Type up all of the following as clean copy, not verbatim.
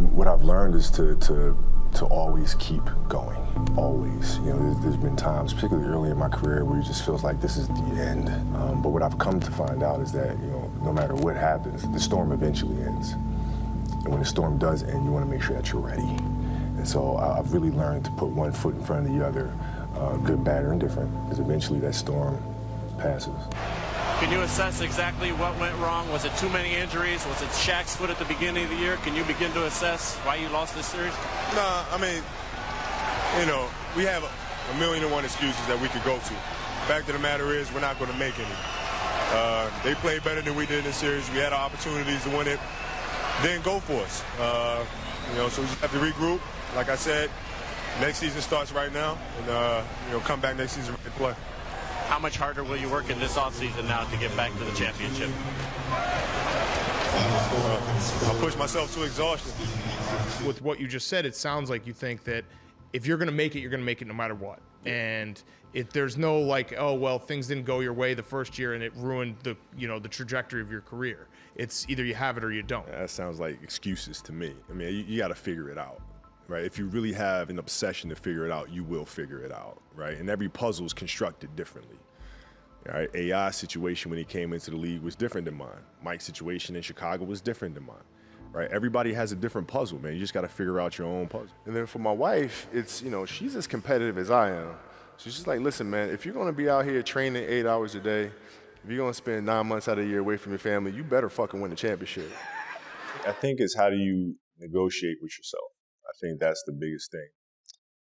What I've learned is to always keep going, always. You know, there's been times, particularly early in my career, where it just feels like this is the end. But what I've come to find out is that, you know, no matter what happens, the storm eventually ends. And when the storm does end, you want to make sure that you're ready. And so I've really learned to put one foot in front of the other, good, bad, or indifferent, because eventually that storm passes. Can you assess exactly what went wrong? Was it too many injuries? Was it Shaq's foot at the beginning of the year? Can you begin to assess why you lost this series? Nah, I mean, you know, we have a million and one excuses that we could go to. Fact of the matter is, we're not going to make any. They played better than we did in this series. We had opportunities to win it. Didn't go for us. You know, so we just have to regroup. Like I said, next season starts right now, and you know, come back next season and play. How much harder will you work in this offseason now to get back to the championship? I'll push myself to exhaustion. With what you just said, it sounds like you think that if you're going to make it, you're going to make it no matter what. And there's no like, oh, well, things didn't go your way the first year and it ruined the, you know, the trajectory of your career. It's either you have it or you don't. That sounds like excuses to me. I mean, you got to figure it out, right? If you really have an obsession to figure it out, you will figure it out, right? And every puzzle is constructed differently. All right, AI's situation when he came into the league was different than mine. Mike's situation in Chicago was different than mine, right? Everybody has a different puzzle, man. You just got to figure out your own puzzle. And then for my wife, it's, you know, she's as competitive as I am. So she's like, listen, man, if you're going to be out here training 8 hours a day, if you're going to spend 9 months out of the year away from your family, you better fucking win the championship. I think it's how do you negotiate with yourself. I think that's the biggest thing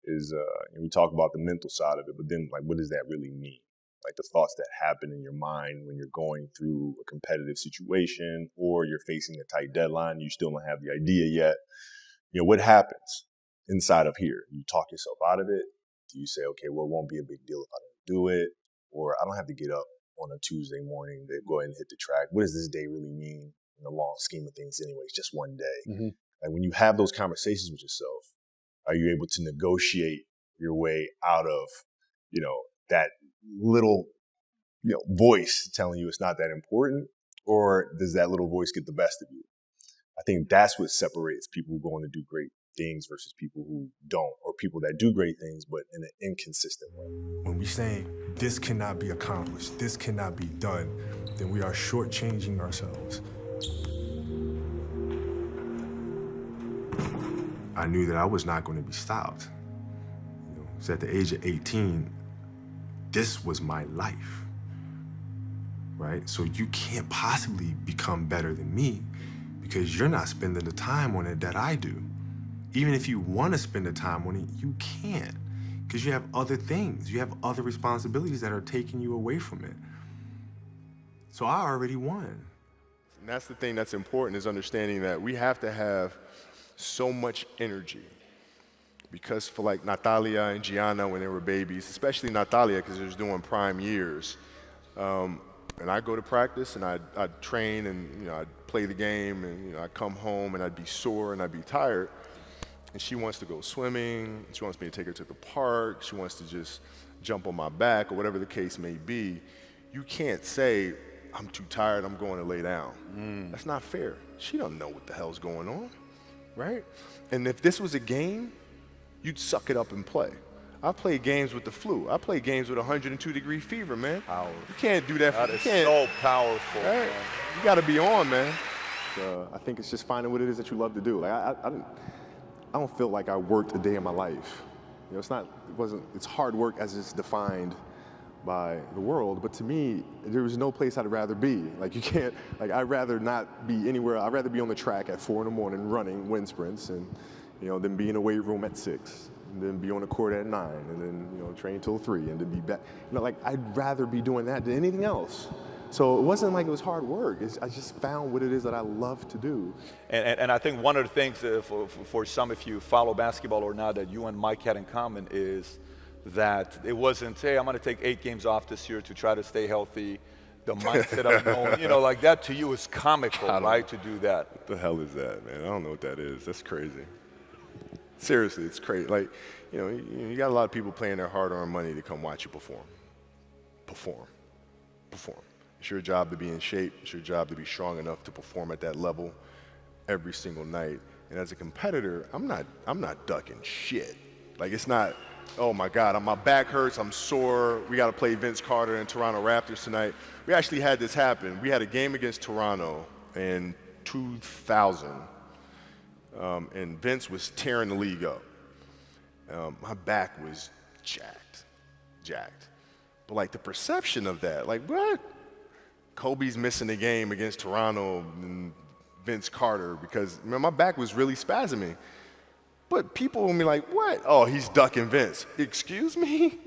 is, and we talk about the mental side of it, but then like, what does that really mean? Like the thoughts that happen in your mind when you're going through a competitive situation or you're facing a tight deadline, you still don't have the idea yet. You know, what happens inside of here? You talk yourself out of it. Do you say, okay, well, it won't be a big deal if I don't do it, or I don't have to get up on a Tuesday morning to go ahead and hit the track. What does this day really mean in the long scheme of things anyway? It's just one day. Mm-hmm. Like when you have those conversations with yourself, are you able to negotiate your way out of, you know, that little, you know, voice telling you it's not that important, or does that little voice get the best of you? I think that's what separates people who go on to do great things versus people who don't, or people that do great things but in an inconsistent way. When we say this cannot be accomplished, this cannot be done, then we are shortchanging ourselves. I knew that I was not going to be stopped. You know, so at the age of 18, this was my life, right? So you can't possibly become better than me because you're not spending the time on it that I do. Even if you want to spend the time on it, you can't because you have other things. You have other responsibilities that are taking you away from it. So I already won. And that's the thing that's important, is understanding that we have to have so much energy. Because for like Natalia and Gianna when they were babies, especially Natalia because she was doing prime years, and I'd go to practice and I'd train and, you know, I'd play the game and, you know, I'd come home and I'd be sore and I'd be tired. And she wants to go swimming, she wants me to take her to the park, she wants to just jump on my back or whatever the case may be. You can't say, I'm too tired, I'm going to lay down. That's not fair. She don't know what the hell's going on, right? And if this was a game, you'd suck it up and play. I played games with the flu. I played games with 102-degree fever, man. Powerful. You can't do that. That is so powerful. Right? Man. You got to be on, man. I think it's just finding what it is that you love to do. Like I don't feel like I worked a day in my life. You know, it's hard work as it's defined by the world, but to me, there was no place I'd rather be. Like you can't, like I'd rather not be anywhere. I'd rather be on the track at 4 a.m. running wind sprints and, you know, then be in a weight room at 6, and then be on the court at 9, and then, you know, train till 3, and then be back. You know, like I'd rather be doing that than anything else. So it wasn't like it was hard work. I just found what it is that I love to do. And I think one of the things for some, if you follow basketball or not, that you and Mike had in common is that it wasn't, hey, I'm going to take 8 games off this year to try to stay healthy. The mindset of knowing, you know, like that to you is comical, right, to do that. What the hell is that, man? I don't know what that is. That's crazy. Seriously, it's crazy. Like, you know, you got a lot of people paying their hard-earned money to come watch you perform. Perform. It's your job to be in shape. It's your job to be strong enough to perform at that level every single night. And as a competitor, I'm not ducking shit. Like, it's not, oh my God, my back hurts, I'm sore, we got to play Vince Carter and Toronto Raptors tonight. We actually had this happen. We had a game against Toronto in 2000, and Vince was tearing the league up. My back was jacked. But like the perception of that, like what? Kobe's missing the game against Toronto and Vince Carter because my back was really spasming. But people will be like, what? Oh, he's ducking Vince. Excuse me?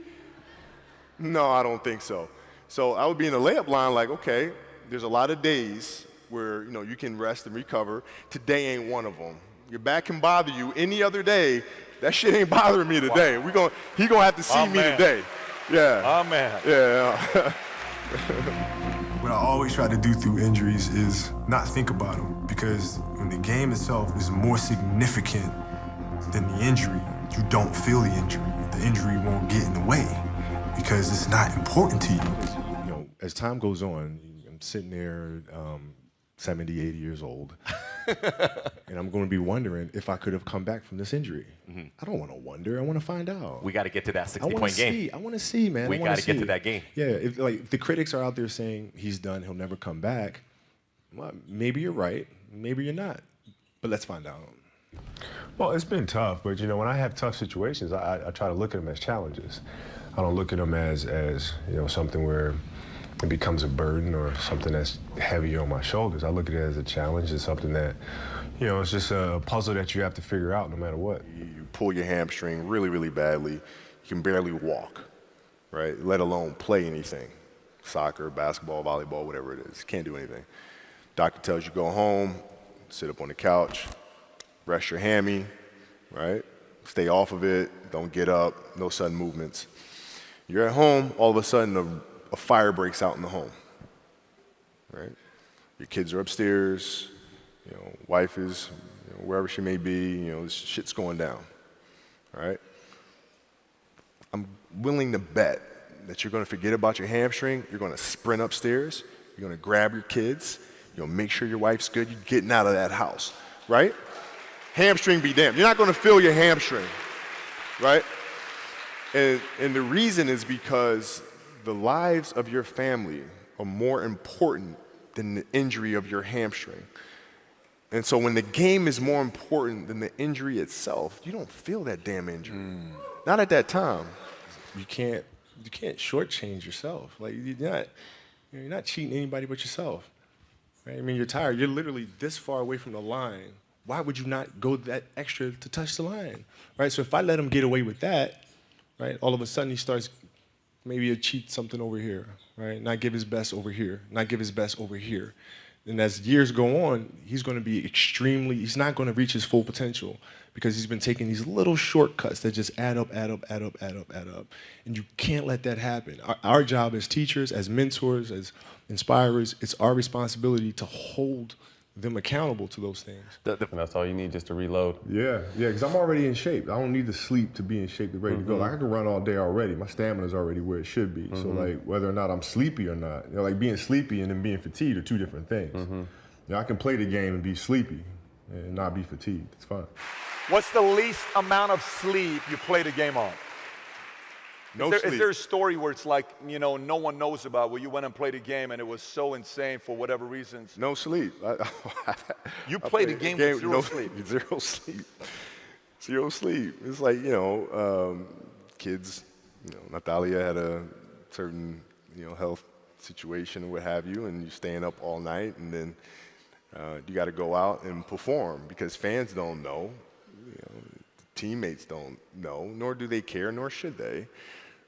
No, I don't think so. So I would be in the layup line like, okay, there's a lot of days where you can rest and recover. Today ain't one of them. Your back can bother you any other day. That shit ain't bothering me today. Wow. He gonna have to see me today. Yeah. Oh, man. Yeah. What I always try to do through injuries is not think about them, because when the game itself is more significant than the injury, you don't feel the injury. The injury won't get in the way because it's not important to you. As time goes on, I'm sitting there 70, 80 years old, and I'm going to be wondering if I could have come back from this injury. Mm-hmm. I don't want to wonder. I want to find out. We got to get to that 60-point game. I want to see, man. We got to get to that game. Yeah, if the critics are out there saying he's done, he'll never come back, well, maybe you're right. Maybe you're not. But let's find out. Well, it's been tough, but when I have tough situations, I try to look at them as challenges. I don't look at them as something where it becomes a burden or something that's heavy on my shoulders. I look at it as a challenge. It's something that, it's just a puzzle that you have to figure out no matter what. You pull your hamstring really, really badly. You can barely walk, right? Let alone play anything. Soccer, basketball, volleyball, whatever it is. Can't do anything. Doctor tells you go home, sit up on the couch, rest your hammy, right? Stay off of it, don't get up, no sudden movements. You're at home, all of a sudden a fire breaks out in the home, right? Your kids are upstairs, wife is wherever she may be, this shit's going down, all right? I'm willing to bet that you're gonna forget about your hamstring, you're gonna sprint upstairs, you're gonna grab your kids, you're gonna make sure your wife's good, you're getting out of that house, right? Hamstring be damned. You're not gonna feel your hamstring, right? And the reason is because the lives of your family are more important than the injury of your hamstring. And so when the game is more important than the injury itself, you don't feel that damn injury. Not at that time. You can't shortchange yourself. Like you're not cheating anybody but yourself. Right? I mean, you're tired. You're literally this far away from the line. Why would you not go that extra to touch the line? Right? So if I let him get away with that, right, all of a sudden he starts maybe to cheat something over here, right? Not give his best over here, not give his best over here. And as years go on, he's going to be he's not going to reach his full potential because he's been taking these little shortcuts that just add up. And you can't let that happen. Our job as teachers, as mentors, as inspirers, it's our responsibility to hold them accountable to those things. And that's all you need, just to reload. Yeah, because I'm already in shape. I don't need to sleep to be in shape to ready to go. Like I can run all day already. My stamina's already where it should be. So like whether or not I'm sleepy or not, like being sleepy and then being fatigued are two different things. I can play the game and be sleepy and not be fatigued. It's fine. What's the least amount of sleep you played a game on? Is there a story where it's like, no one knows about, where you went and played a game and it was so insane for whatever reasons? No sleep. You played a game with zero sleep. Zero sleep. Zero sleep. It's like, kids, Natalia had a certain, health situation or what have you, and you're staying up all night, and then you got to go out and perform because fans don't know, teammates don't know, nor do they care, nor should they,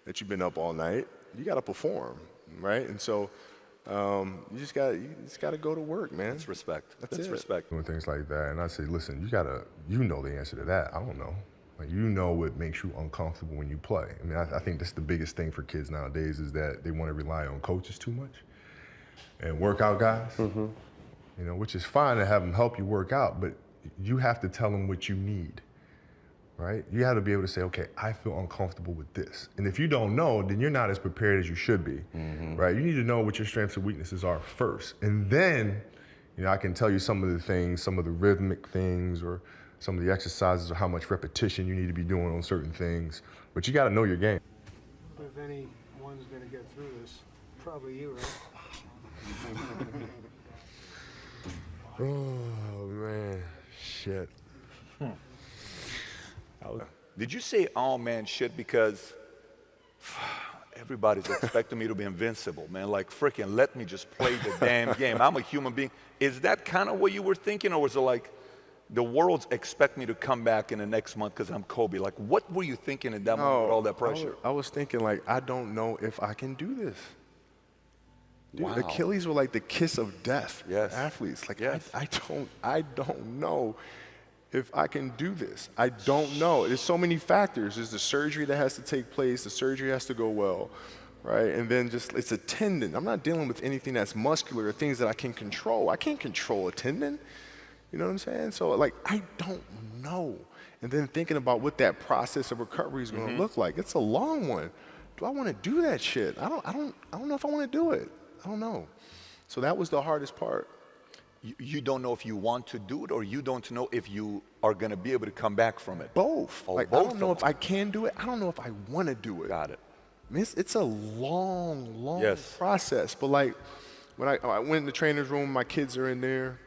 that you've been up all night. You got to perform, right? And so you just got to go to work, man. That's respect. That's respect. Doing things like that, and I say, listen, you know the answer to that. I don't know. Like what makes you uncomfortable when you play. I mean, I think that's the biggest thing for kids nowadays is that they want to rely on coaches too much and workout guys. Which is fine to have them help you work out, but you have to tell them what you need. Right? You have to be able to say, okay, I feel uncomfortable with this. And if you don't know, then you're not as prepared as you should be, right? You need to know what your strengths and weaknesses are first. And then You know, I can tell you some of the things, some of the rhythmic things, or some of the exercises, or how much repetition you need to be doing on certain things. But you got to know your game. But if anyone's going to get through this, probably you, right? Oh, man. Shit. Did you say, oh man, shit, because everybody's expecting me to be invincible, man. Like, freaking let me just play the damn game. I'm a human being. Is that kind of what you were thinking, or was it like, the world's expect me to come back in the next month because I'm Kobe? Like, what were you thinking in that moment with all that pressure? I was thinking, like, I don't know if I can do this. Dude, Wow. Achilles were like the kiss of death for Yes. athletes. Like, Yes. I don't know if I can do this. I don't know. There's so many factors. There's the surgery that has to take place. The surgery has to go well, right? And then just, it's a tendon. I'm not dealing with anything that's muscular or things that I can control. I can't control a tendon. You know what I'm saying? So, like, I don't know. And then thinking about what that process of recovery is going to look like. It's a long one. Do I want to do that shit? I don't know if I want to do it. I don't know. So that was the hardest part. You don't know if you want to do it, or you don't know if you are going to be able to come back from it? Both. Oh, like, both I don't know if I can do it. I don't know if I want to do it. Got it. I mean, it's a long Yes. process. But like, when I went in the trainer's room, my kids are in there,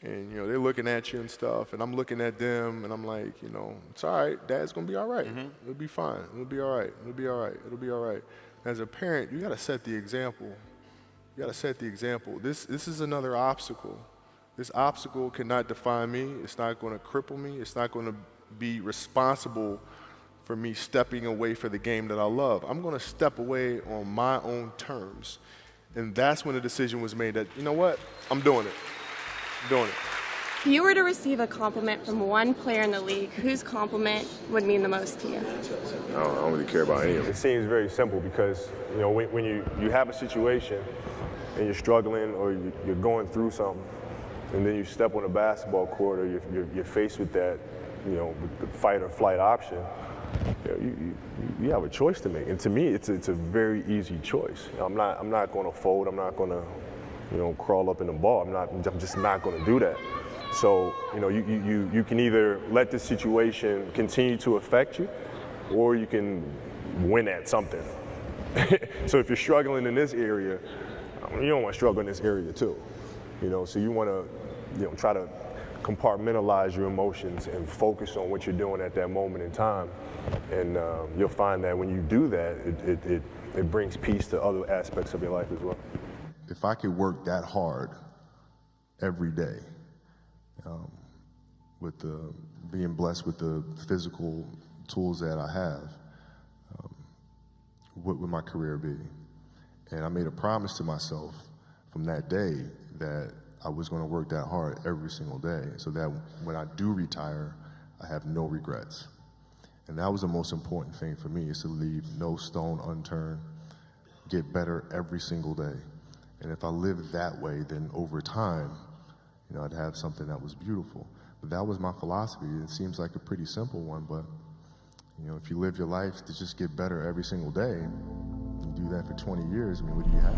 and, you know, they're looking at you and stuff, and I'm looking at them, and I'm like, you know, it's all right. Dad's going to be all right. It'll be fine. It'll be all right. It'll be all right. It'll be all right. As a parent, you got to set the example. You got to set the example. This is another obstacle. This obstacle cannot define me. It's not going to cripple me. It's not going to be responsible for me stepping away for the game that I love. I'm going to step away on my own terms. And that's when the decision was made that, you know what, I'm doing it. I'm doing it. If you were to receive a compliment from one player in the league, whose compliment would mean the most to you? I don't really care about any of it. It seems very simple because, you know, when you have a situation and you're struggling or you're going through something, and then you step on a basketball court, or you're faced with that, you know, with the fight or flight option, you have a choice to make. And to me, it's a very easy choice. I'm not going to fold. I'm not going to, you know, crawl up in the ball. I'm just not going to do that. So, you know, you can either let the situation continue to affect you, or you can win at something. So if you're struggling in this area, you don't want to struggle in this area too. You know, so you want to, you know, try to compartmentalize your emotions and focus on what you're doing at that moment in time. And you'll find that when you do that, it brings peace to other aspects of your life as well. If I could work that hard every day, with being blessed with the physical tools that I have, what would my career be? And I made a promise to myself from that day that I was going to work that hard every single day, so that when I do retire, I have no regrets. And that was the most important thing for me, is to leave no stone unturned, get better every single day. And if I lived that way, then over time, you know, I'd have something that was beautiful. But that was my philosophy. It seems like a pretty simple one, but, you know, if you live your life to just get better every single day, and do that for 20 years, I mean, what do you have?